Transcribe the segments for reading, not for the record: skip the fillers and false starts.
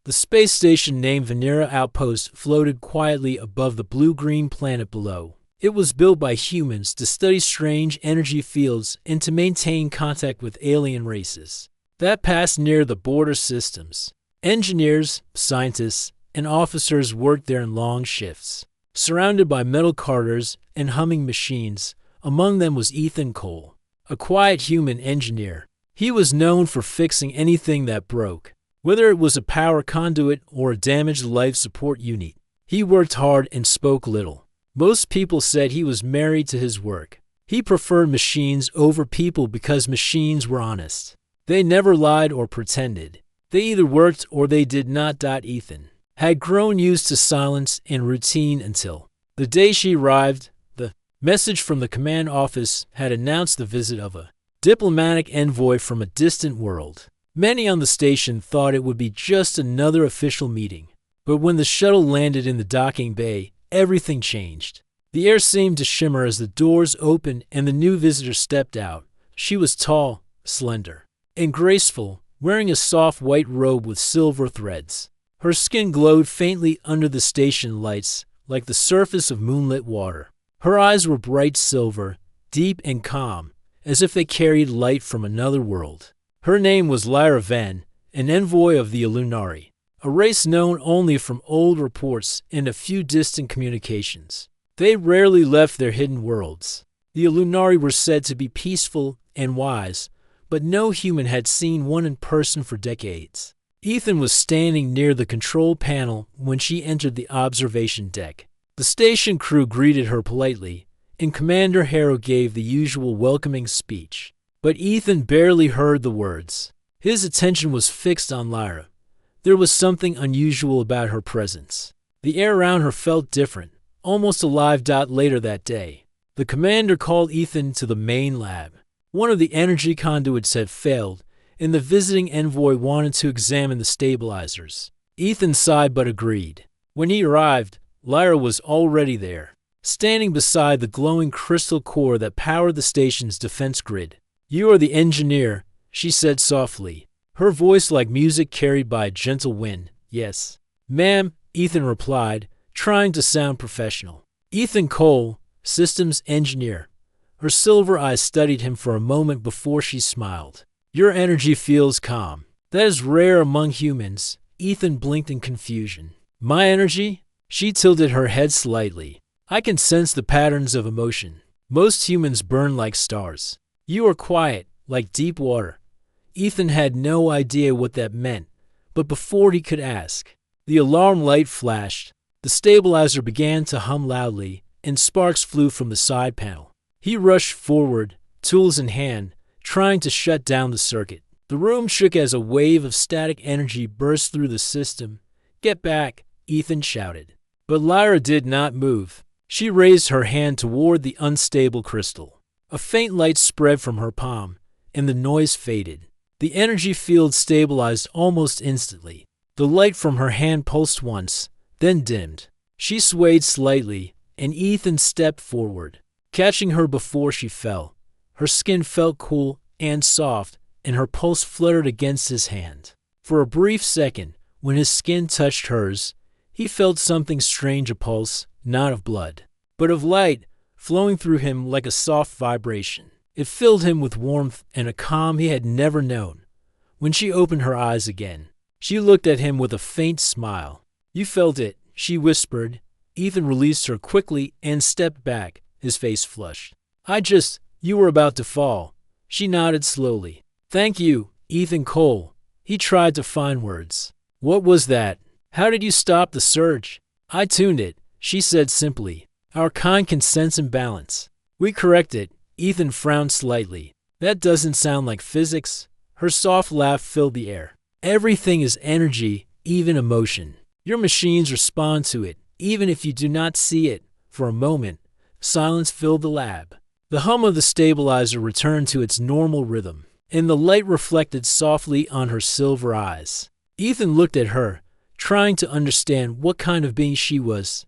The space station named Venera Outpost floated quietly above the blue-green planet below. It was built by humans to study strange energy fields and to maintain contact with alien races that passed near the border systems. Engineers, scientists, and officers worked there in long shifts, surrounded by metal carters and humming machines. Among them was Ethan Cole, a quiet human engineer. He was known for fixing anything that broke, whether it was a power conduit or a damaged life support unit. He worked hard and spoke little. Most people said he was married to his work. He preferred machines over people because machines were honest. They never lied or pretended. They either worked or they did not. Ethan had grown used to silence and routine until the day she arrived. The message from the command office had announced the visit of a diplomatic envoy from a distant world. Many on the station thought it would be just another official meeting. But when the shuttle landed in the docking bay, everything changed. The air seemed to shimmer as the doors opened and the new visitor stepped out. She was tall, slender, and graceful, wearing a soft white robe with silver threads. Her skin glowed faintly under the station lights, like the surface of moonlit water. Her eyes were bright silver, deep and calm, as if they carried light from another world. Her name was Lyra Van, an envoy of the Illuminati, a race known only from old reports and a few distant communications. They rarely left their hidden worlds. The Illuminati were said to be peaceful and wise, but no human had seen one in person for decades. Ethan was standing near the control panel when she entered the observation deck. The station crew greeted her politely, and Commander Harrow gave the usual welcoming speech. But Ethan barely heard the words. His attention was fixed on Lyra. There was something unusual about her presence. The air around her felt different, almost alive. Later that day, the commander called Ethan to the main lab. One of the energy conduits had failed, and the visiting envoy wanted to examine the stabilizers. Ethan sighed but agreed. When he arrived, Lyra was already there, standing beside the glowing crystal core that powered the station's defense grid. "You are the engineer," she said softly, her voice like music carried by a gentle wind. "Yes, ma'am," Ethan replied, trying to sound professional. Ethan Cole, systems engineer. Her silver eyes studied him for a moment before she smiled. "Your energy feels calm. That is rare among humans." Ethan blinked in confusion. "My energy?" She tilted her head slightly. "I can sense the patterns of emotion. Most humans burn like stars. You are quiet, like deep water." Ethan had no idea what that meant, but before he could ask, the alarm light flashed. The stabilizer began to hum loudly, and sparks flew from the side panel. He rushed forward, tools in hand, trying to shut down the circuit. The room shook as a wave of static energy burst through the system. "Get back," Ethan shouted. But Lyra did not move. She raised her hand toward the unstable crystal. A faint light spread from her palm, and the noise faded. The energy field stabilized almost instantly. The light from her hand pulsed once, then dimmed. She swayed slightly, and Ethan stepped forward, catching her before she fell. Her skin felt cool and soft, and her pulse fluttered against his hand. For a brief second, when his skin touched hers, he felt something strange, a pulse, not of blood, but of light, flowing through him like a soft vibration. It filled him with warmth and a calm he had never known. When she opened her eyes again, she looked at him with a faint smile. "You felt it," she whispered. Ethan released her quickly and stepped back, his face flushed. You were about to fall." She nodded slowly. "Thank you, Ethan Cole." He tried to find words. "What was that? How did you stop the surge?" "I tuned it," she said simply. "Our kind can sense imbalance. We correct it." Ethan frowned slightly. "That doesn't sound like physics." Her soft laugh filled the air. "Everything is energy, even emotion. Your machines respond to it, even if you do not see it." For a moment, silence filled the lab. The hum of the stabilizer returned to its normal rhythm, and the light reflected softly on her silver eyes. Ethan looked at her, trying to understand what kind of being she was.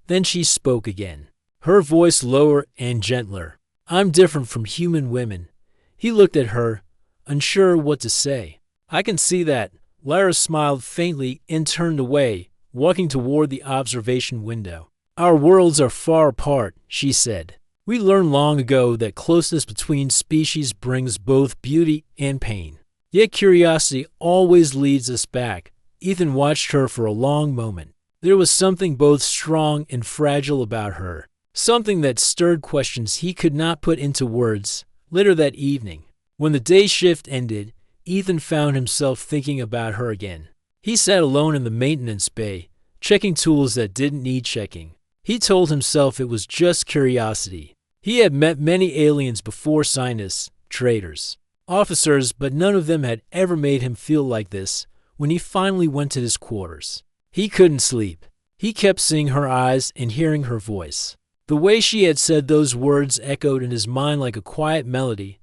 Then she spoke again, her voice lower and gentler. "I'm different from human women." He looked at her, unsure what to say. "I can see that, Lyra smiled faintly and turned away, walking toward the observation window. Our worlds are far apart, she said. We learned long ago that closeness between species brings both beauty and pain. Yet curiosity always leads us back. Ethan watched her for a long moment. There was something both strong and fragile about her, something that stirred questions he could not put into words. Later that evening, when the day shift ended, Ethan found himself thinking about her again. He sat alone in the maintenance bay, checking tools that didn't need checking. He told himself it was just curiosity. He had met many aliens before, scientists, traders, officers, but none of them had ever made him feel like this. When he finally went to his quarters, he couldn't sleep. He kept seeing her eyes and hearing her voice. The way she had said those words echoed in his mind like a quiet melody.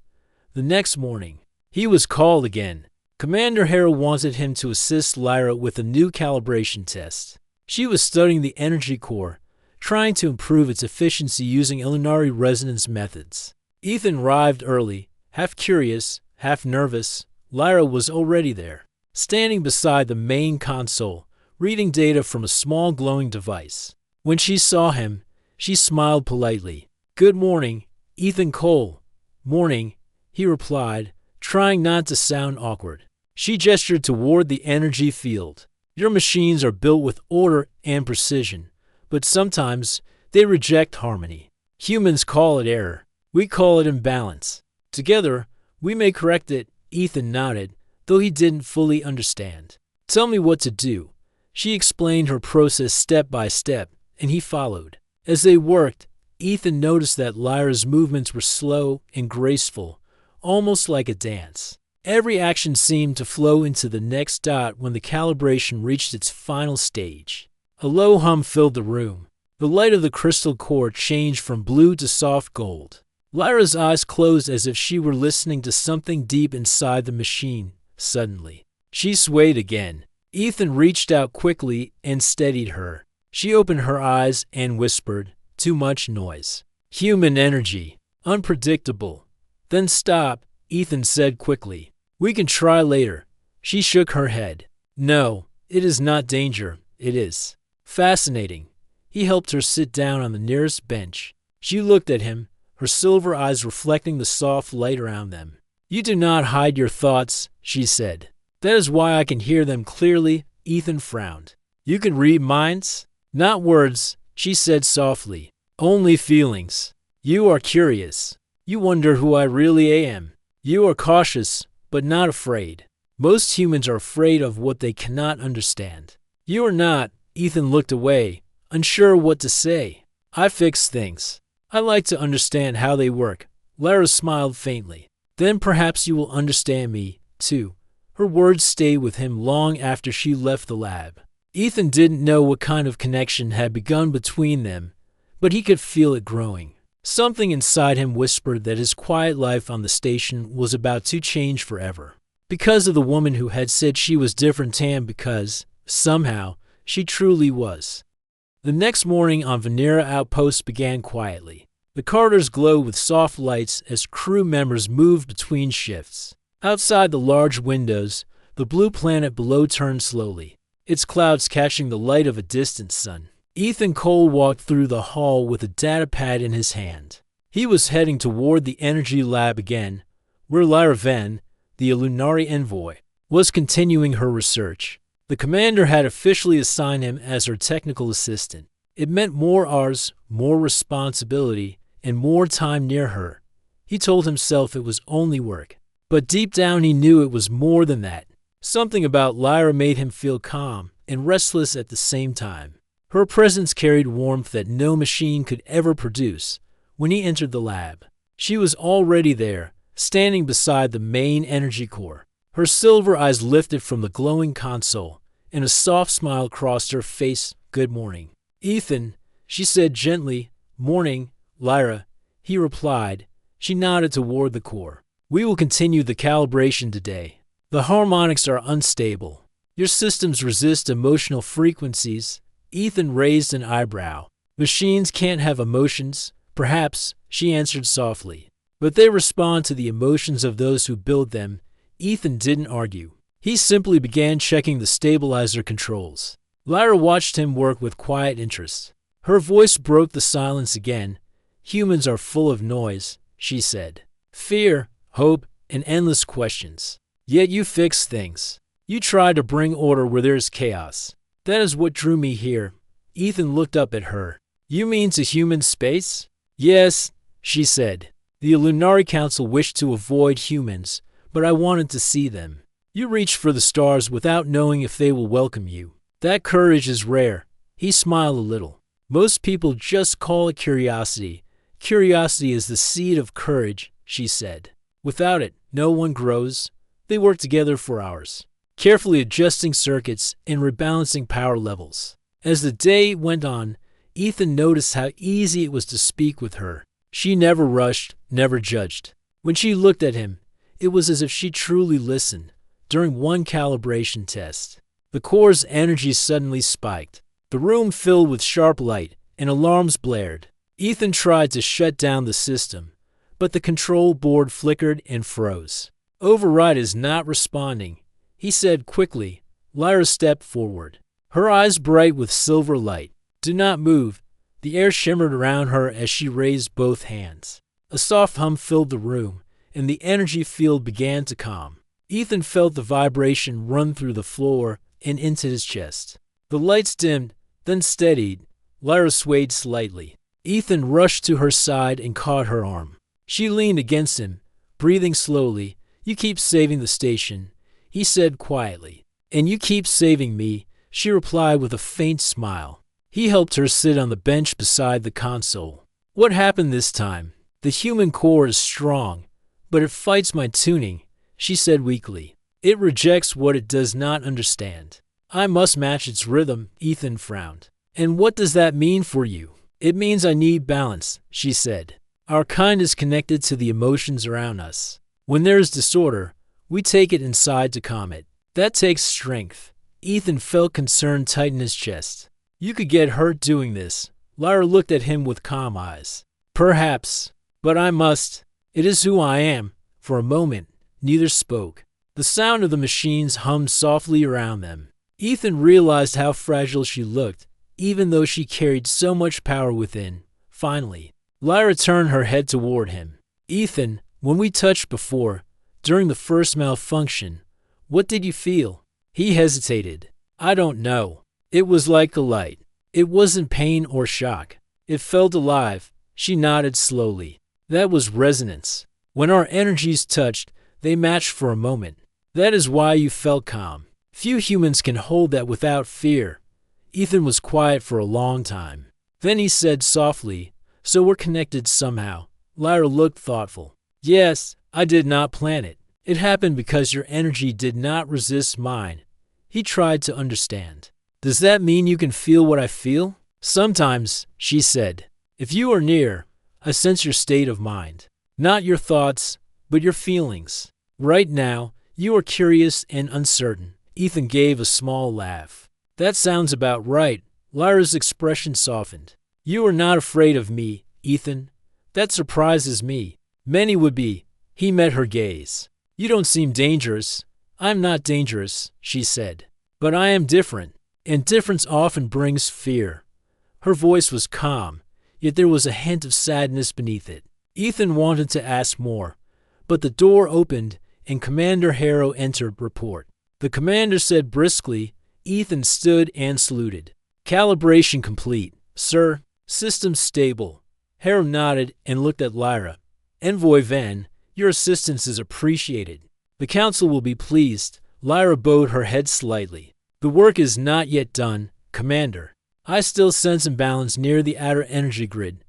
The next morning, he was called again. Commander Harrow wanted him to assist Lyra with a new calibration test. She was studying the energy core, trying to improve its efficiency using Illuminari resonance methods. Ethan arrived early, half curious, half nervous. Lyra was already there, standing beside the main console, reading data from a small glowing device. When she saw him, she smiled politely. "Good morning, Ethan Cole." "Morning," he replied, trying not to sound awkward. She gestured toward the energy field. "Your machines are built with order and precision, but sometimes they reject harmony. Humans call it error. We call it imbalance. Together, we may correct it." Ethan nodded, though he didn't fully understand. "Tell me what to do." She explained her process step by step, and he followed. As they worked, Ethan noticed that Lyra's movements were slow and graceful, almost like a dance. Every action seemed to flow into the next dot when the calibration reached its final stage. A low hum filled the room. The light of the crystal core changed from blue to soft gold. Lyra's eyes closed as if she were listening to something deep inside the machine. Suddenly, she swayed again. Ethan reached out quickly and steadied her. She opened her eyes and whispered, "Too much noise. Human energy. Unpredictable." "Then stop," Ethan said quickly. "We can try later." She shook her head. "No, it is not danger. It is fascinating." He helped her sit down on the nearest bench. She looked at him, her silver eyes reflecting the soft light around them. "You do not hide your thoughts," she said. "That is why I can hear them clearly." Ethan frowned. "You can read minds?" "Not words," she said softly. "Only feelings. You are curious. You wonder who I really am. You are cautious, but not afraid. Most humans are afraid of what they cannot understand. You are not." Ethan looked away, unsure what to say. "I fix things. I like to understand how they work." Lyra smiled faintly. "Then perhaps you will understand me, too." Her words stayed with him long after she left the lab. Ethan didn't know what kind of connection had begun between them, but he could feel it growing. Something inside him whispered that his quiet life on the station was about to change forever. Because of the woman who had said she was different, and because, somehow, she truly was. The next morning on Venera Outpost began quietly. The corridors glowed with soft lights as crew members moved between shifts. Outside the large windows, the blue planet below turned slowly, its clouds catching the light of a distant sun. Ethan Cole walked through the hall with a data pad in his hand. He was heading toward the energy lab again, where Lyra Venn, the Illuminari envoy, was continuing her research. The commander had officially assigned him as her technical assistant. It meant more hours, more responsibility, and more time near her. He told himself it was only work, but deep down he knew it was more than that. Something about Lyra made him feel calm and restless at the same time. Her presence carried warmth that no machine could ever produce. When he entered the lab, she was already there, standing beside the main energy core. Her silver eyes lifted from the glowing console, and a soft smile crossed her face. "Good morning, Ethan," she said gently. "Morning, Lyra," he replied. She nodded toward the core. "We will continue the calibration today. The harmonics are unstable. Your systems resist emotional frequencies." Ethan raised an eyebrow. "Machines can't have emotions." "Perhaps," she answered softly, "but they respond to the emotions of those who build them." Ethan didn't argue. He simply began checking the stabilizer controls. Lyra watched him work with quiet interest. Her voice broke the silence again. Humans are full of noise, she said. Fear, hope, and endless questions. Yet you fix things. You try to bring order where there is chaos. That is what drew me here. Ethan looked up at her. You mean to human space? Yes, she said. The Lunari Council wished to avoid humans, but I wanted to see them. You reach for the stars without knowing if they will welcome you. That courage is rare. He smiled a little. Most people just call it curiosity. Curiosity is the seed of courage, she said. Without it, no one grows. They work together for hours, carefully adjusting circuits and rebalancing power levels. As the day went on, Ethan noticed how easy it was to speak with her. She never rushed, never judged. When she looked at him, it was as if she truly listened. During one calibration test, the core's energy suddenly spiked. The room filled with sharp light, and alarms blared. Ethan tried to shut down the system, but the control board flickered and froze. Override is not responding, he said quickly. Lyra stepped forward, her eyes bright with silver light. Do not move. The air shimmered around her as she raised both hands. A soft hum filled the room, and the energy field began to calm. Ethan felt the vibration run through the floor and into his chest. The lights dimmed, then steadied. Lyra swayed slightly. Ethan rushed to her side and caught her arm. She leaned against him, breathing slowly. You keep saving the station, he said quietly. And you keep saving me, she replied with a faint smile. He helped her sit on the bench beside the console. What happened this time? The human core is strong, but it fights my tuning, she said weakly. It rejects what it does not understand. I must match its rhythm, Ethan frowned. And what does that mean for you? It means I need balance, she said. Our kind is connected to the emotions around us. When there is disorder, we take it inside to calm it. That takes strength. Ethan felt concern tighten his chest. You could get hurt doing this. Lyra looked at him with calm eyes. Perhaps, but I must. It is who I am. For a moment, neither spoke. The sound of the machines hummed softly around them. Ethan realized how fragile she looked, even though she carried so much power within. Finally, Lyra turned her head toward him. Ethan, when we touched before, during the first malfunction, what did you feel? He hesitated. I don't know. It was like a light. It wasn't pain or shock. It felt alive. She nodded slowly. That was resonance. When our energies touched, they matched for a moment. That is why you felt calm. Few humans can hold that without fear. Ethan was quiet for a long time. Then he said softly, so we're connected somehow. Lyra looked thoughtful. Yes, I did not plan it. It happened because your energy did not resist mine. He tried to understand. Does that mean you can feel what I feel? Sometimes, she said. If you are near, I sense your state of mind. Not your thoughts, but your feelings. Right now, you are curious and uncertain. Ethan gave a small laugh. That sounds about right. Lyra's expression softened. You are not afraid of me, Ethan. That surprises me. Many would be. He met her gaze. You don't seem dangerous. I'm not dangerous, she said. But I am different, and difference often brings fear. Her voice was calm, yet there was a hint of sadness beneath it. Ethan wanted to ask more, but the door opened and Commander Harrow entered. Report. The commander said briskly. Ethan stood and saluted. Calibration complete, sir. System stable. Harrow nodded and looked at Lyra. Envoy Van, your assistance is appreciated. The council will be pleased. Lyra bowed her head slightly. The work is not yet done, Commander. I still sense imbalance near the outer energy grid.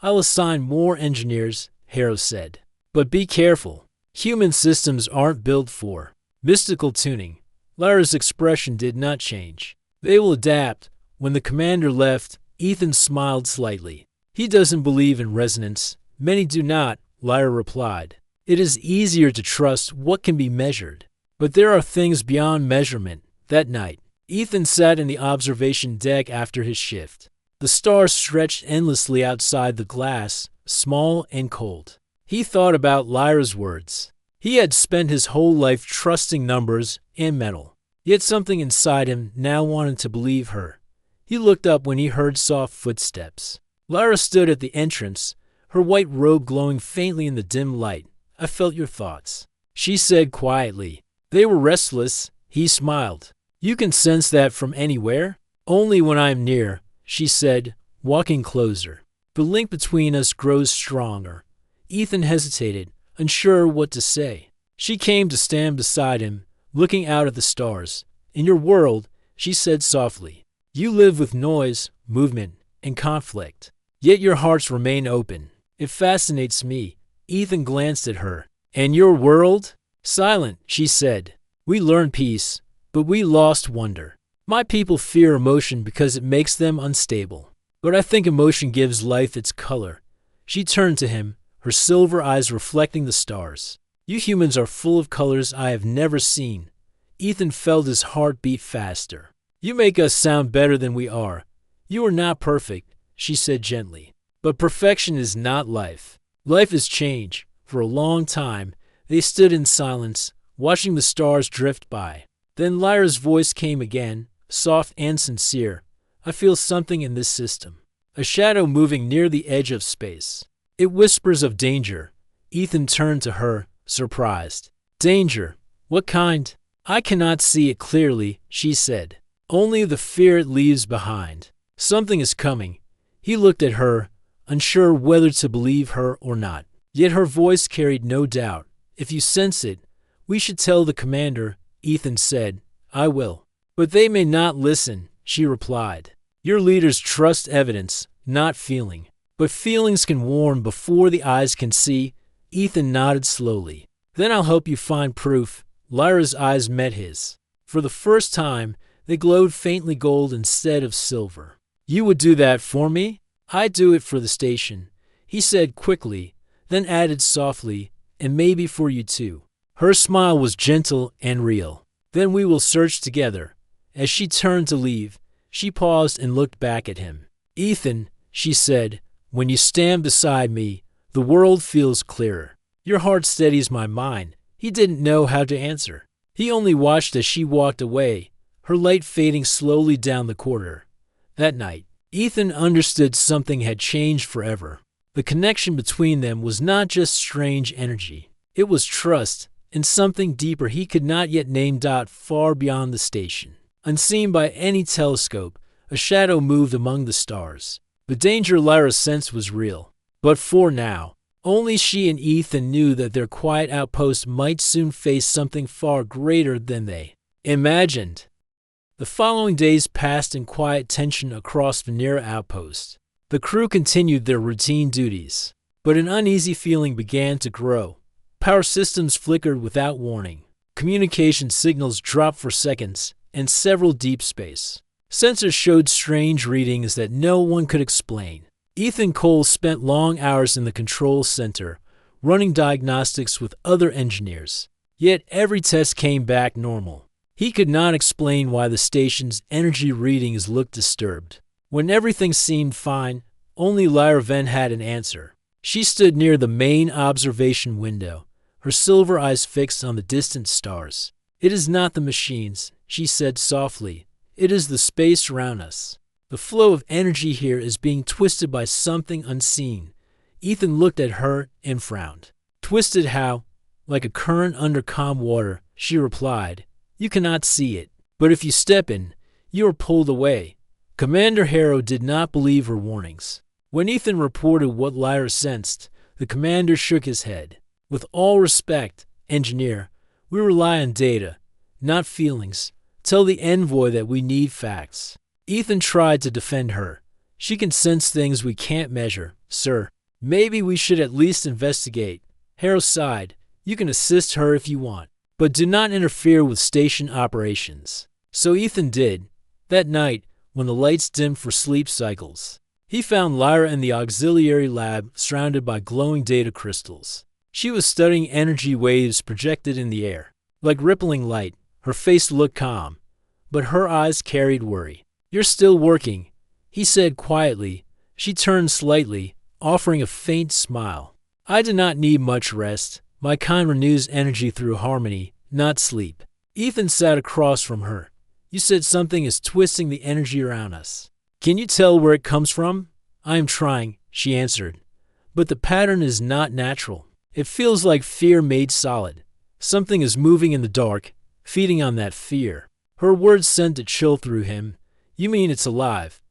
I'll assign more engineers, Harrow said. But be careful. Human systems aren't built for mystical tuning. Lyra's expression did not change. They will adapt. When the commander left, Ethan smiled slightly. He doesn't believe in resonance. Many do not, Lyra replied. It is easier to trust what can be measured. But there are things beyond measurement. That night, Ethan sat in the observation deck after his shift. The stars stretched endlessly outside the glass, small and cold. He thought about Lyra's words. He had spent his whole life trusting numbers and metal. Yet something inside him now wanted to believe her. He looked up when he heard soft footsteps. Lyra stood at the entrance, her white robe glowing faintly in the dim light. "I felt your thoughts," she said quietly. "They were restless." He smiled. "You can sense that from anywhere?" "Only when I am near," she said, walking closer. "The link between us grows stronger." Ethan hesitated, unsure what to say. She came to stand beside him, looking out at the stars. "In your world," she said softly, "you live with noise, movement, and conflict. Yet your hearts remain open. It fascinates me." Ethan glanced at her. "And your world?" "Silent," she said. "We learned peace, but we lost wonder. My people fear emotion because it makes them unstable. But I think emotion gives life its color." She turned to him, her silver eyes reflecting the stars. "You humans are full of colors I have never seen." Ethan felt his heart beat faster. "You make us sound better than we are. You are not perfect," she said gently. "But perfection is not life. Life is change." For a long time, they stood in silence, watching the stars drift by. Then Lyra's voice came again, soft and sincere. "I feel something in this system. A shadow moving near the edge of space. It whispers of danger." Ethan turned to her, surprised. "Danger? What kind?" "I cannot see it clearly," she said. "Only the fear it leaves behind. Something is coming." He looked at her, unsure whether to believe her or not. Yet her voice carried no doubt. "If you sense it, we should tell the commander," Ethan said. "I will." "But they may not listen," she replied. "Your leaders trust evidence, not feeling." "But feelings can warn before the eyes can see." Ethan nodded slowly. "Then I'll help you find proof." Lyra's eyes met his. For the first time, they glowed faintly gold instead of silver. "You would do that for me?" "I'd do it for the station," he said quickly, then added softly, "and maybe for you too." Her smile was gentle and real. "Then we will search together." As she turned to leave, she paused and looked back at him. "Ethan," she said, "when you stand beside me, the world feels clearer. Your heart steadies my mind." He didn't know how to answer. He only watched as she walked away, her light fading slowly down the corridor. That night, Ethan understood something had changed forever. The connection between them was not just strange energy. It was trust, and something deeper he could not yet name. Far beyond the station, unseen by any telescope, a shadow moved among the stars. The danger Lyra sensed was real. But for now, only she and Ethan knew that their quiet outpost might soon face something far greater than they imagined. The following days passed in quiet tension across Venera Outpost. The crew continued their routine duties, but an uneasy feeling began to grow. Power systems flickered without warning. Communication signals dropped for seconds, and several deep space sensors showed strange readings that no one could explain. Ethan Cole spent long hours in the control center, running diagnostics with other engineers. Yet every test came back normal. He could not explain why the station's energy readings looked disturbed. When everything seemed fine, only Lyra Venn had an answer. She stood near the main observation window, her silver eyes fixed on the distant stars. "It is not the machines," she said softly. "It is the space around us. The flow of energy here is being twisted by something unseen." Ethan looked at her and frowned. "Twisted how?" "Like a current under calm water," she replied. "You cannot see it, but if you step in, you are pulled away." Commander Harrow did not believe her warnings. When Ethan reported what Lyra sensed, the commander shook his head. "With all respect, engineer, we rely on data, not feelings. Tell the envoy that we need facts." Ethan tried to defend her. "She can sense things we can't measure, sir. Maybe we should at least investigate." Harrow sighed. "You can assist her if you want, but do not interfere with station operations." So Ethan did. That night, when the lights dimmed for sleep cycles, he found Lyra in the auxiliary lab surrounded by glowing data crystals. She was studying energy waves projected in the air. Like rippling light, her face looked calm, but her eyes carried worry. "You're still working," he said quietly. She turned slightly, offering a faint smile. "I do not need much rest." My kind renews energy through harmony, not sleep. Ethan sat across from her. You said something is twisting the energy around us. Can you tell where it comes from? I am trying, she answered. But the pattern is not natural. It feels like fear made solid. Something is moving in the dark, feeding on that fear. Her words sent a chill through him. You mean it's alive?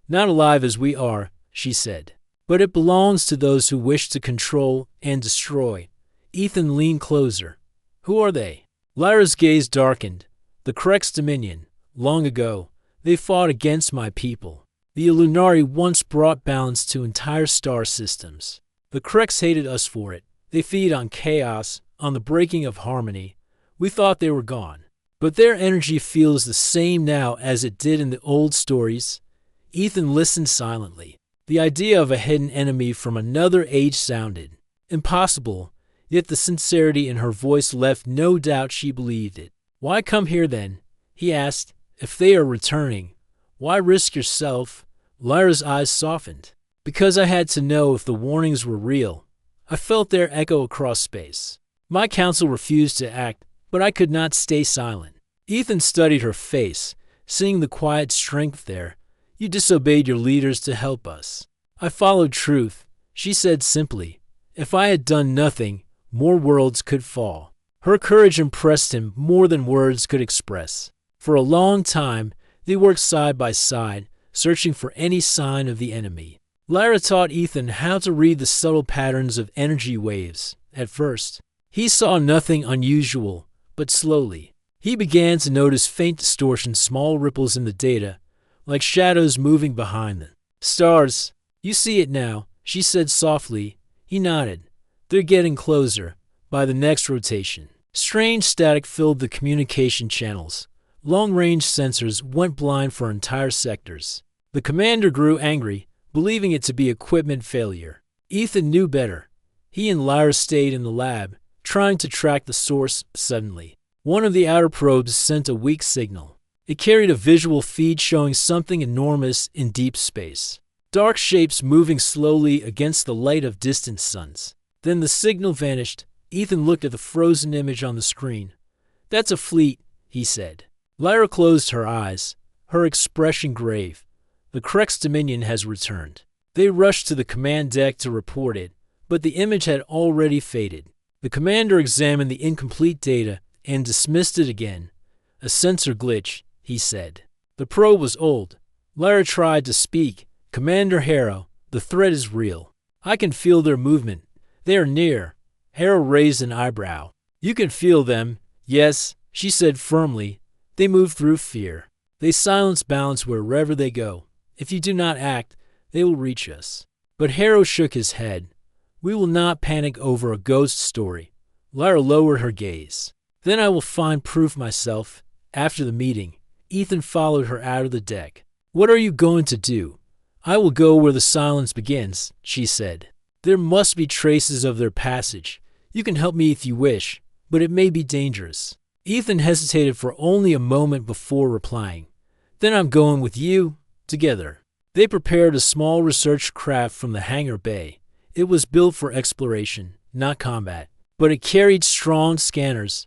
Not alive as we are, she said. But it belongs to those who wish to control and destroy. Ethan leaned closer. Who are they? Lyra's gaze darkened. The Krex Dominion. Long ago, they fought against my people. The Illuminati once brought balance to entire star systems. The Krex hated us for it. They feed on chaos, on the breaking of harmony. We thought they were gone. But their energy feels the same now as it did in the old stories. Ethan listened silently. The idea of a hidden enemy from another age sounded impossible, yet the sincerity in her voice left no doubt she believed it. Why come here then? He asked. If they are returning, why risk yourself? Lyra's eyes softened. Because I had to know if the warnings were real. I felt their echo across space. My council refused to act, but I could not stay silent. Ethan studied her face, seeing the quiet strength there. You disobeyed your leaders to help us. I followed truth, she said simply. If I had done nothing, more worlds could fall. Her courage impressed him more than words could express. For a long time, they worked side by side, searching for any sign of the enemy. Lyra taught Ethan how to read the subtle patterns of energy waves. At first, he saw nothing unusual, but slowly, he began to notice faint distortions, small ripples in the data, like shadows moving behind them. Stars, you see it now, she said softly. He nodded. They're getting closer. By the next rotation, strange static filled the communication channels. Long-range sensors went blind for entire sectors. The commander grew angry, believing it to be equipment failure. Ethan knew better. He and Lyra stayed in the lab, trying to track the source. Suddenly, one of the outer probes sent a weak signal. It carried a visual feed showing something enormous in deep space. Dark shapes moving slowly against the light of distant suns. Then the signal vanished. Ethan looked at the frozen image on the screen. That's a fleet, he said. Lyra closed her eyes, her expression grave. The Krex Dominion has returned. They rushed to the command deck to report it, but the image had already faded. The commander examined the incomplete data and dismissed it again. A sensor glitch, he said. The probe was old. Lyra tried to speak. Commander Harrow, the threat is real. I can feel their movement. They are near. Harrow raised an eyebrow. You can feel them. Yes, she said firmly. They move through fear. They silence balance wherever they go. If you do not act, they will reach us. But Harrow shook his head. We will not panic over a ghost story. Lyra lowered her gaze. Then I will find proof myself. After the meeting, Ethan followed her out of the deck. What are you going to do? I will go where the silence begins, she said. There must be traces of their passage. You can help me if you wish, but it may be dangerous. Ethan hesitated for only a moment before replying. Then I'm going with you, together. They prepared a small research craft from the hangar bay. It was built for exploration, not combat, but it carried strong scanners.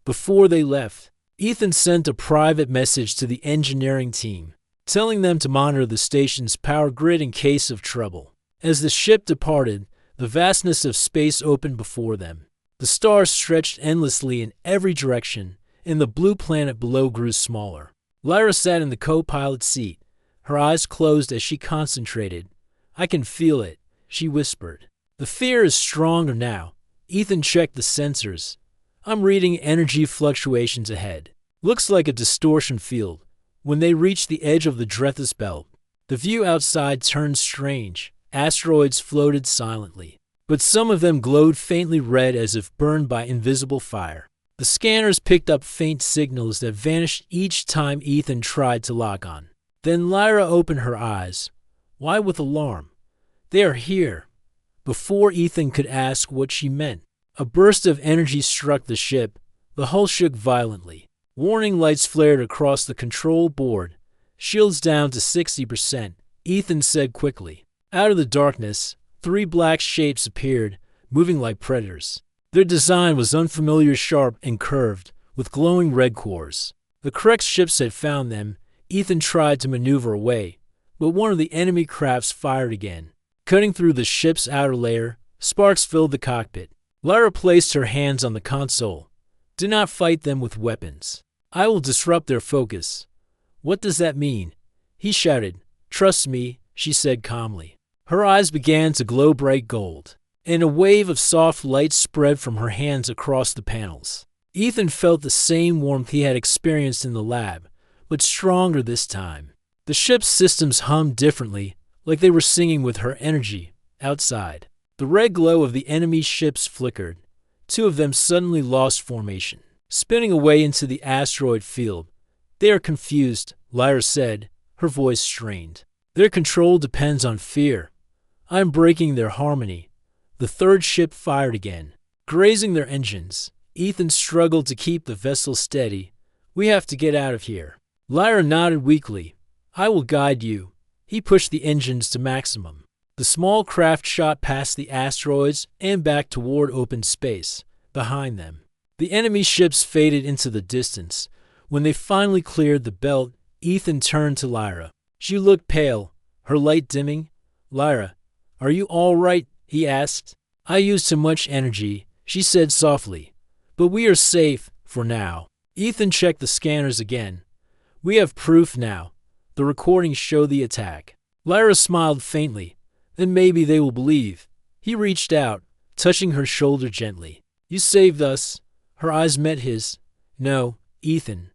Before they left, Ethan sent a private message to the engineering team, telling them to monitor the station's power grid in case of trouble. As the ship departed, the vastness of space opened before them. The stars stretched endlessly in every direction, and the blue planet below grew smaller. Lyra sat in the co-pilot seat, her eyes closed as she concentrated. I can feel it, she whispered. The fear is stronger now. Ethan checked the sensors. I'm reading energy fluctuations ahead. Looks like a distortion field. When they reached the edge of the Drethus belt, the view outside turned strange. Asteroids floated silently, but some of them glowed faintly red as if burned by invisible fire. The scanners picked up faint signals that vanished each time Ethan tried to lock on. Then Lyra opened her eyes. Why with alarm? They are here. Before Ethan could ask what she meant, a burst of energy struck the ship. The hull shook violently. Warning lights flared across the control board. Shields down to 60%, Ethan said quickly. Out of the darkness, 3 black shapes appeared, moving like predators. Their design was unfamiliar, sharp and curved, with glowing red cores. The correct ships had found them. Ethan tried to maneuver away, but one of the enemy crafts fired again. Cutting through the ship's outer layer, sparks filled the cockpit. Lyra placed her hands on the console. Do not fight them with weapons. I will disrupt their focus. What does that mean? He shouted. Trust me, she said calmly. Her eyes began to glow bright gold, and a wave of soft light spread from her hands across the panels. Ethan felt the same warmth he had experienced in the lab, but stronger this time. The ship's systems hummed differently, like they were singing with her energy. Outside, the red glow of the enemy ships flickered. Two of them suddenly lost formation, spinning away into the asteroid field. They are confused, Lyra said, her voice strained. Their control depends on fear. I'm breaking their harmony. The third ship fired again, grazing their engines. Ethan struggled to keep the vessel steady. We have to get out of here. Lyra nodded weakly. I will guide you. He pushed the engines to maximum. The small craft shot past the asteroids and back toward open space behind them. The enemy ships faded into the distance. When they finally cleared the belt, Ethan turned to Lyra. She looked pale, her light dimming. Lyra, are you all right? He asked. I used too much energy, she said softly. But we are safe, for now. Ethan checked the scanners again. We have proof now. The recordings show the attack. Lyra smiled faintly. Then maybe they will believe. He reached out, touching her shoulder gently. You saved us. Her eyes met his. No, Ethan.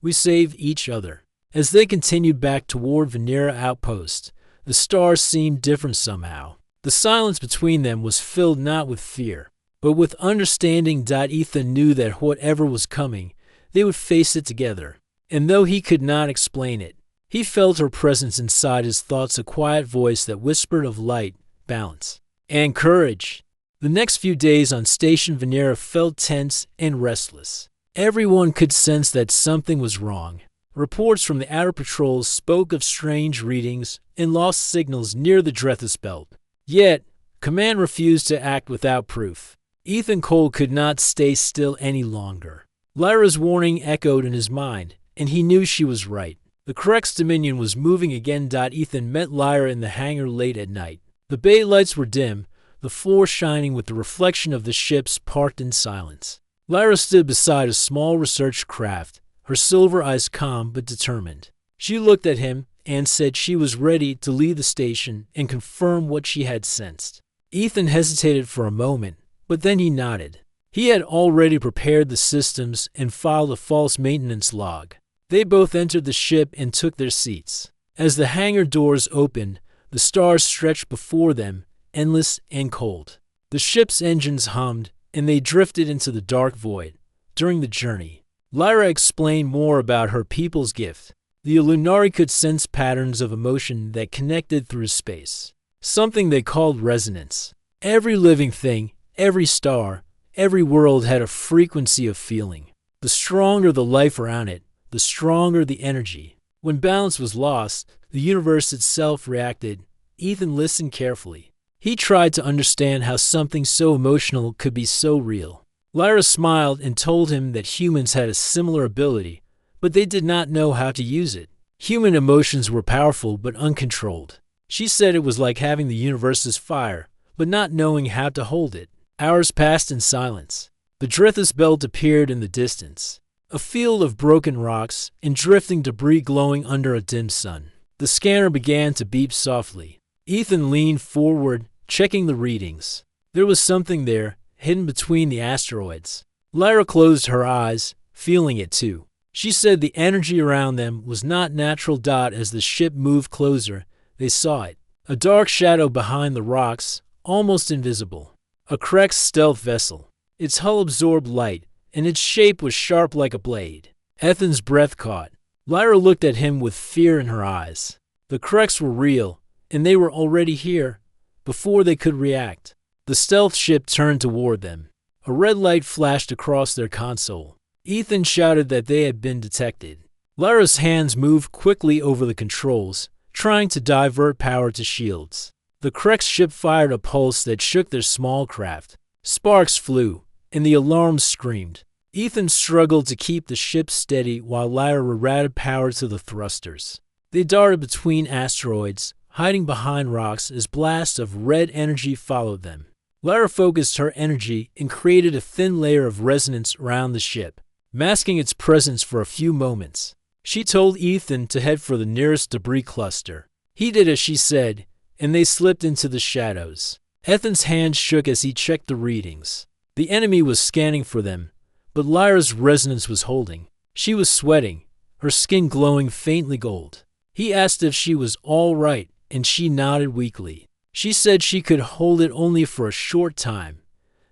We saved each other. As they continued back toward Venera Outpost, the stars seemed different somehow. The silence between them was filled not with fear, but with understanding. Ethan knew that whatever was coming, they would face it together. And though he could not explain it, he felt her presence inside his thoughts, a quiet voice that whispered of light, balance, and courage. The next few days on Station Venera felt tense and restless. Everyone could sense that something was wrong. Reports from the outer patrols spoke of strange readings and lost signals near the Drethus Belt. Yet, Command refused to act without proof. Ethan Cole could not stay still any longer. Lyra's warning echoed in his mind, and he knew she was right. The Correct's Dominion was moving again. Ethan met Lyra in the hangar late at night. The bay lights were dim, the floor shining with the reflection of the ships parked in silence. Lyra stood beside a small research craft, her silver eyes calm but determined. She looked at him and said she was ready to leave the station and confirm what she had sensed. Ethan hesitated for a moment, but then he nodded. He had already prepared the systems and filed a false maintenance log. They both entered the ship and took their seats. As the hangar doors opened, the stars stretched before them, endless and cold. The ship's engines hummed, and they drifted into the dark void. During the journey, Lyra explained more about her people's gift. The Lunari could sense patterns of emotion that connected through space, something they called resonance. Every living thing, every star, every world had a frequency of feeling. The stronger the life around it, the stronger the energy. When balance was lost, the universe itself reacted. Ethan listened carefully. He tried to understand how something so emotional could be so real. Lyra smiled and told him that humans had a similar ability, but they did not know how to use it. Human emotions were powerful but uncontrolled. She said it was like having the universe's fire, but not knowing how to hold it. Hours passed in silence. The Drethus Belt appeared in the distance. A field of broken rocks and drifting debris glowing under a dim sun. The scanner began to beep softly. Ethan leaned forward, checking the readings. There was something there, hidden between the asteroids. Lyra closed her eyes, feeling it too. She said the energy around them was not natural. As the ship moved closer, they saw it. A dark shadow behind the rocks, almost invisible. A Krex stealth vessel. Its hull absorbed light, and its shape was sharp like a blade. Ethan's breath caught. Lyra looked at him with fear in her eyes. The Krex were real, and they were already here, before they could react. The stealth ship turned toward them. A red light flashed across their console. Ethan shouted that they had been detected. Lyra's hands moved quickly over the controls, trying to divert power to shields. The Krex ship fired a pulse that shook their small craft. Sparks flew, and the alarms screamed. Ethan struggled to keep the ship steady while Lyra added power to the thrusters. They darted between asteroids, hiding behind rocks as blasts of red energy followed them. Lyra focused her energy and created a thin layer of resonance around the ship, masking its presence for a few moments. She told Ethan to head for the nearest debris cluster. He did as she said, and they slipped into the shadows. Ethan's hand shook as he checked the readings. The enemy was scanning for them, but Lyra's resonance was holding. She was sweating, her skin glowing faintly gold. He asked if she was all right, and she nodded weakly. She said she could hold it only for a short time.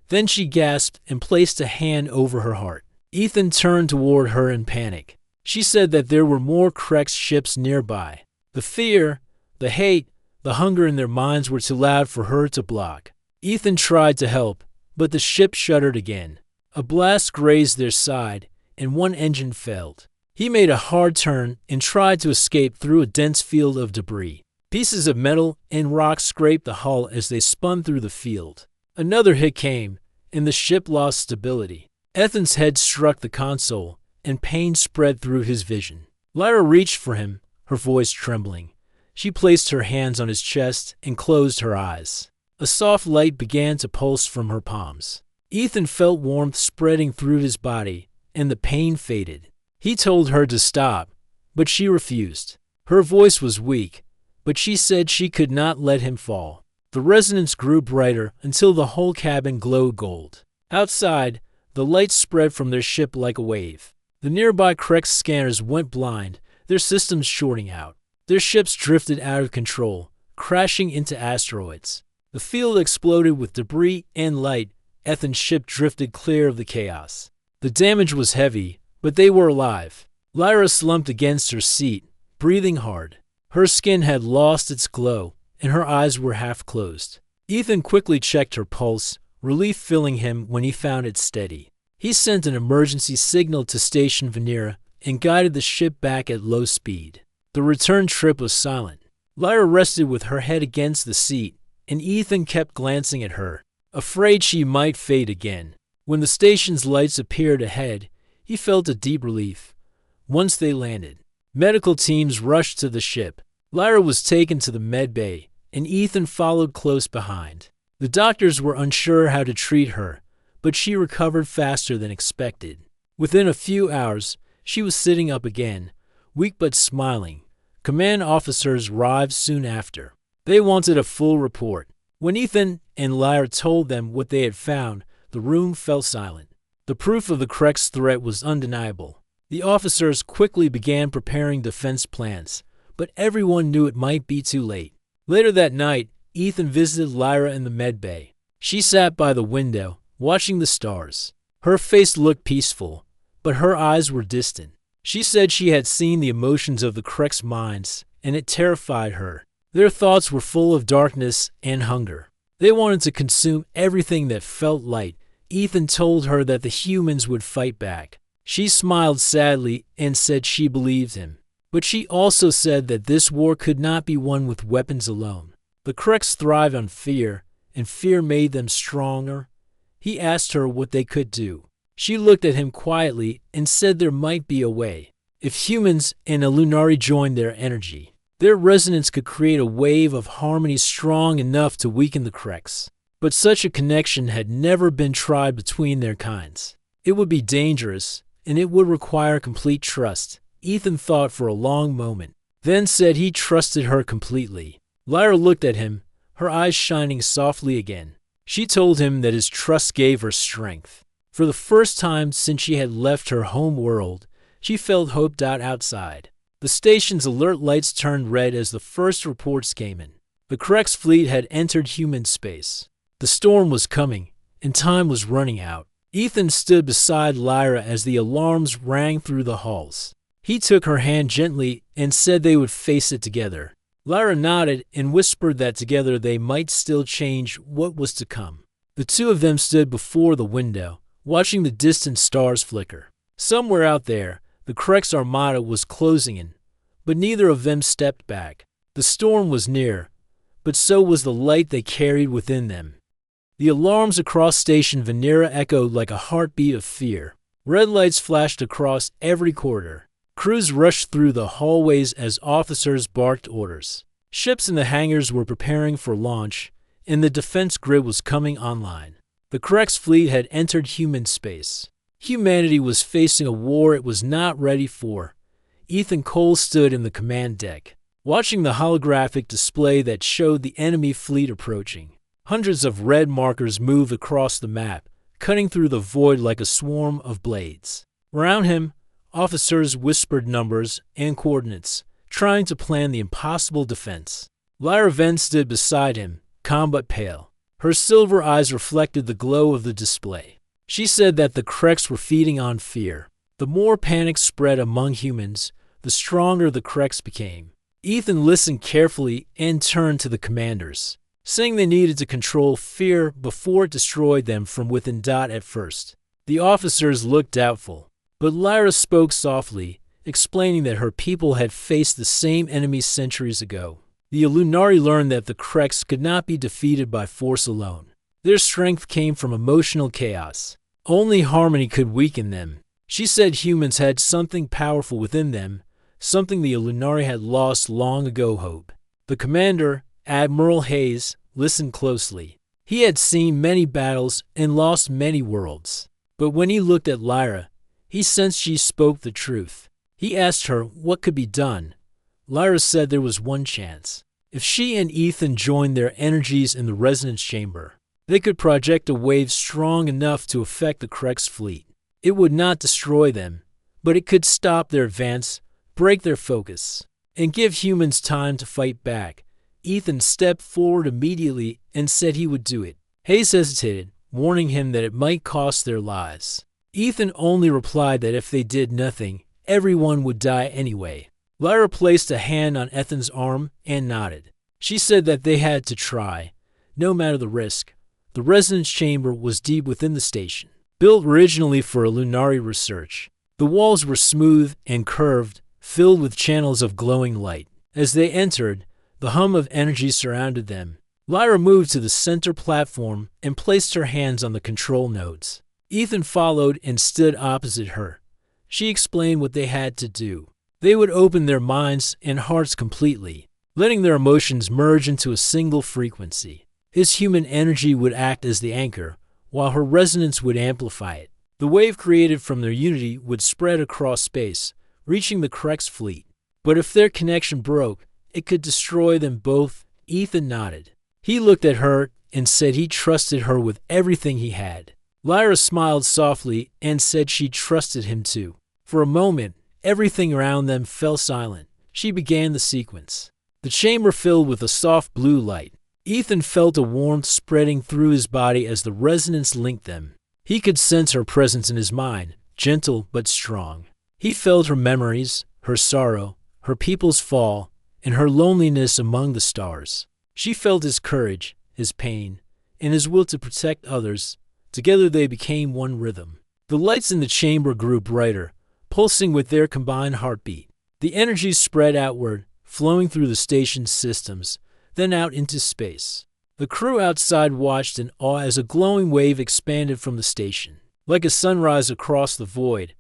Then she gasped and placed a hand over her heart. Ethan turned toward her in panic. She said that there were more Krex ships nearby. The fear, the hate, the hunger in their minds were too loud for her to block. Ethan tried to help, but the ship shuddered again. A blast grazed their side, and one engine failed. He made a hard turn and tried to escape through a dense field of debris. Pieces of metal and rocks scraped the hull as they spun through the field. Another hit came, and the ship lost stability. Ethan's head struck the console, and pain spread through his vision. Lyra reached for him, her voice trembling. She placed her hands on his chest and closed her eyes. A soft light began to pulse from her palms. Ethan felt warmth spreading through his body, and the pain faded. He told her to stop, but she refused. Her voice was weak, but she said she could not let him fall. The resonance grew brighter until the whole cabin glowed gold. Outside, the light spread from their ship like a wave. The nearby Krex scanners went blind, their systems shorting out. Their ships drifted out of control, crashing into asteroids. The field exploded with debris and light. Ethan's ship drifted clear of the chaos. The damage was heavy, but they were alive. Lyra slumped against her seat, breathing hard. Her skin had lost its glow, and her eyes were half closed. Ethan quickly checked her pulse, relief filling him when he found it steady. He sent an emergency signal to Station Venera and guided the ship back at low speed. The return trip was silent. Lyra rested with her head against the seat, and Ethan kept glancing at her, afraid she might fade again. When the station's lights appeared ahead, he felt a deep relief. Once they landed, medical teams rushed to the ship. Lyra was taken to the med bay, and Ethan followed close behind. The doctors were unsure how to treat her, but she recovered faster than expected. Within a few hours, she was sitting up again, weak but smiling. Command officers arrived soon after. They wanted a full report. When Ethan and Lyra told them what they had found, the room fell silent. The proof of the Krex threat was undeniable. The officers quickly began preparing defense plans, but everyone knew it might be too late. Later that night, Ethan visited Lyra in the med bay. She sat by the window, watching the stars. Her face looked peaceful, but her eyes were distant. She said she had seen the emotions of the Krex minds, and it terrified her. Their thoughts were full of darkness and hunger. They wanted to consume everything that felt light. Ethan told her that the humans would fight back. She smiled sadly and said she believed him. But she also said that this war could not be won with weapons alone. The Krex thrive on fear, and fear made them stronger. He asked her what they could do. She looked at him quietly and said there might be a way. If humans and a Lunari joined their energy, their resonance could create a wave of harmony strong enough to weaken the Krex. But such a connection had never been tried between their kinds. It would be dangerous, and it would require complete trust. Ethan thought for a long moment, then said he trusted her completely. Lyra looked at him, her eyes shining softly again. She told him that his trust gave her strength. For the first time since she had left her home world, she felt hoped out outside. The station's alert lights turned red as the first reports came in. The Krex fleet had entered human space. The storm was coming, and time was running out. Ethan stood beside Lyra as the alarms rang through the halls. He took her hand gently and said they would face it together. Lyra nodded and whispered that together they might still change what was to come. The two of them stood before the window, watching the distant stars flicker. Somewhere out there, the Krex armada was closing in, but neither of them stepped back. The storm was near, but so was the light they carried within them. The alarms across Station Venera echoed like a heartbeat of fear. Red lights flashed across every corridor. Crews rushed through the hallways as officers barked orders. Ships in the hangars were preparing for launch, and the defense grid was coming online. The Krex fleet had entered human space. Humanity was facing a war it was not ready for. Ethan Cole stood in the command deck, watching the holographic display that showed the enemy fleet approaching. Hundreds of red markers moved across the map, cutting through the void like a swarm of blades. Around him, officers whispered numbers and coordinates, trying to plan the impossible defense. Lyra Venn stood beside him, calm but pale. Her silver eyes reflected the glow of the display. She said that the Krex were feeding on fear. The more panic spread among humans, the stronger the Krex became. Ethan listened carefully and turned to the commanders, saying they needed to control fear before it destroyed them from within. At first, the officers looked doubtful, but Lyra spoke softly, explaining that her people had faced the same enemies centuries ago. The Illuminari learned that the Krex could not be defeated by force alone. Their strength came from emotional chaos. Only harmony could weaken them. She said humans had something powerful within them, something the Illuminari had lost long ago. Hope. The commander, Admiral Hayes, listened closely. He had seen many battles and lost many worlds. But when he looked at Lyra, he sensed she spoke the truth. He asked her what could be done. Lyra said there was one chance. If she and Ethan joined their energies in the resonance chamber, they could project a wave strong enough to affect the Krex fleet. It would not destroy them, but it could stop their advance, break their focus, and give humans time to fight back. Ethan stepped forward immediately and said he would do it. Hayes hesitated, warning him that it might cost their lives. Ethan only replied that if they did nothing, everyone would die anyway. Lyra placed a hand on Ethan's arm and nodded. She said that they had to try, no matter the risk. The resonance chamber was deep within the station, built originally for Illuminari research. The walls were smooth and curved, filled with channels of glowing light. As they entered, the hum of energy surrounded them. Lyra moved to the center platform and placed her hands on the control nodes. Ethan followed and stood opposite her. She explained what they had to do. They would open their minds and hearts completely, letting their emotions merge into a single frequency. His human energy would act as the anchor, while her resonance would amplify it. The wave created from their unity would spread across space, reaching the Krex fleet. But if their connection broke, it could destroy them both. Ethan nodded. He looked at her and said he trusted her with everything he had. Lyra smiled softly and said she trusted him too. For a moment, everything around them fell silent. She began the sequence. The chamber filled with a soft blue light. Ethan felt a warmth spreading through his body as the resonance linked them. He could sense her presence in his mind, gentle but strong. He felt her memories, her sorrow, her people's fall, and her loneliness among the stars. She felt his courage, his pain, and his will to protect others. Together they became one rhythm. The lights in the chamber grew brighter, pulsing with their combined heartbeat. The energy spread outward, flowing through the station's systems, then out into space. The crew outside watched in awe as a glowing wave expanded from the station, like a sunrise across the void.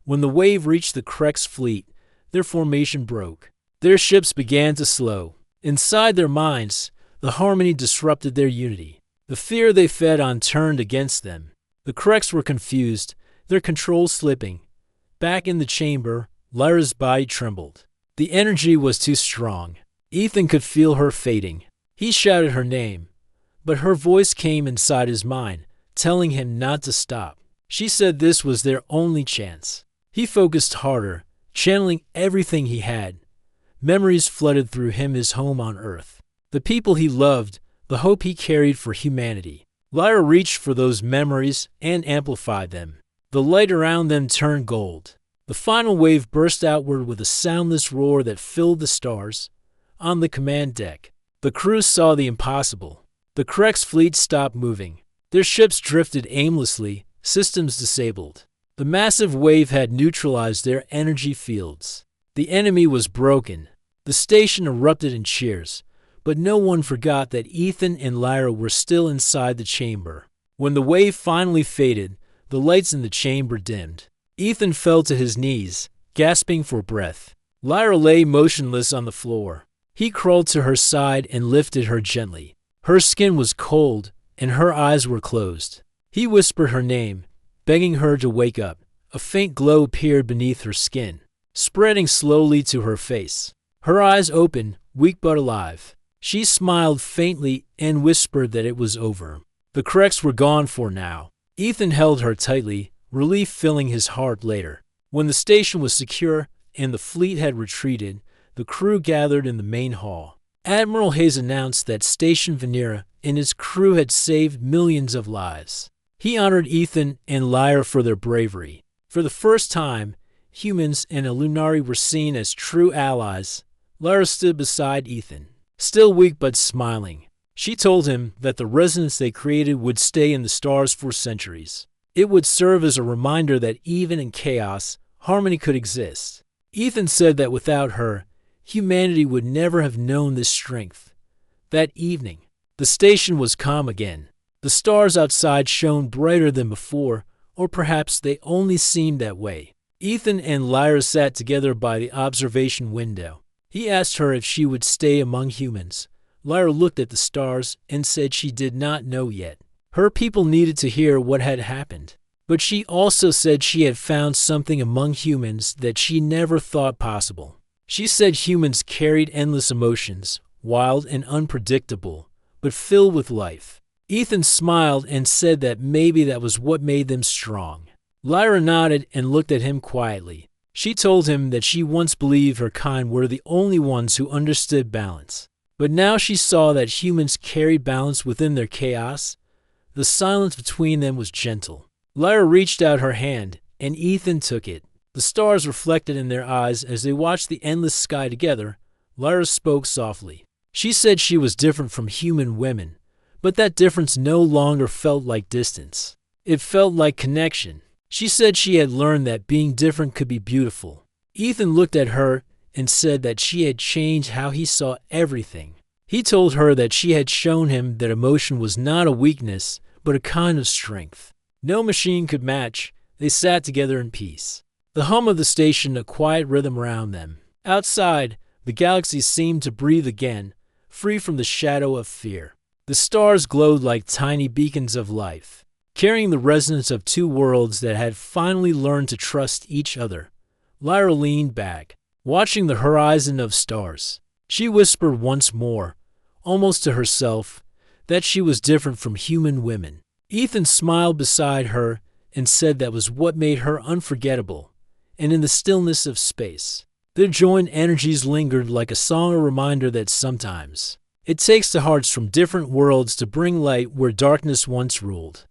When the wave reached the Krex fleet, their formation broke. Their ships began to slow. Inside their minds, the harmony disrupted their unity. The fear they fed on turned against them. The Krex were confused, their control slipping. Back in the chamber, Lyra's body trembled. The energy was too strong. Ethan could feel her fading. He shouted her name, but her voice came inside his mind, telling him not to stop. She said this was their only chance. He focused harder, channeling everything he had. Memories flooded through him, his home on Earth, the people he loved, the hope he carried for humanity. Lyra reached for those memories and amplified them. The light around them turned gold. The final wave burst outward with a soundless roar that filled the stars. On the command deck, the crew saw the impossible. The Krex fleet stopped moving. Their ships drifted aimlessly, systems disabled. The massive wave had neutralized their energy fields. The enemy was broken. The station erupted in cheers, but no one forgot that Ethan and Lyra were still inside the chamber. When the wave finally faded, the lights in the chamber dimmed. Ethan fell to his knees, gasping for breath. Lyra lay motionless on the floor. He crawled to her side and lifted her gently. Her skin was cold, and her eyes were closed. He whispered her name, begging her to wake up. A faint glow appeared beneath her skin, spreading slowly to her face. Her eyes opened, weak but alive. She smiled faintly and whispered that it was over. The Creks were gone for now. Ethan held her tightly, relief filling his heart later. When the station was secure and the fleet had retreated, the crew gathered in the main hall. Admiral Hayes announced that Station Venera and his crew had saved millions of lives. He honored Ethan and Lyra for their bravery. For the first time, humans and Illuminari were seen as true allies. Lyra stood beside Ethan, still weak but smiling. She told him that the resonance they created would stay in the stars for centuries. It would serve as a reminder that even in chaos, harmony could exist. Ethan said that without her, humanity would never have known this strength. That evening, the station was calm again. The stars outside shone brighter than before, or perhaps they only seemed that way. Ethan and Lyra sat together by the observation window. He asked her if she would stay among humans. Lyra looked at the stars and said she did not know yet. Her people needed to hear what had happened. But she also said she had found something among humans that she never thought possible. She said humans carried endless emotions, wild and unpredictable, but filled with life. Ethan smiled and said that maybe that was what made them strong. Lyra nodded and looked at him quietly. She told him that she once believed her kind were the only ones who understood balance. But now she saw that humans carried balance within their chaos. The silence between them was gentle. Lyra reached out her hand, and Ethan took it. The stars reflected in their eyes as they watched the endless sky together. Lyra spoke softly. She said she was different from human women, but that difference no longer felt like distance. It felt like connection. She said she had learned that being different could be beautiful. Ethan looked at her and said that she had changed how he saw everything. He told her that she had shown him that emotion was not a weakness, but a kind of strength. No machine could match. They sat together in peace. The hum of the station, a quiet rhythm around them. Outside, the galaxy seemed to breathe again, free from the shadow of fear. The stars glowed like tiny beacons of life, carrying the resonance of two worlds that had finally learned to trust each other. Lyra leaned back, watching the horizon of stars. She whispered once more, almost to herself, that she was different from human women. Ethan smiled beside her and said that was what made her unforgettable. And in the stillness of space, their joined energies lingered like a song, a reminder that sometimes it takes the hearts from different worlds to bring light where darkness once ruled.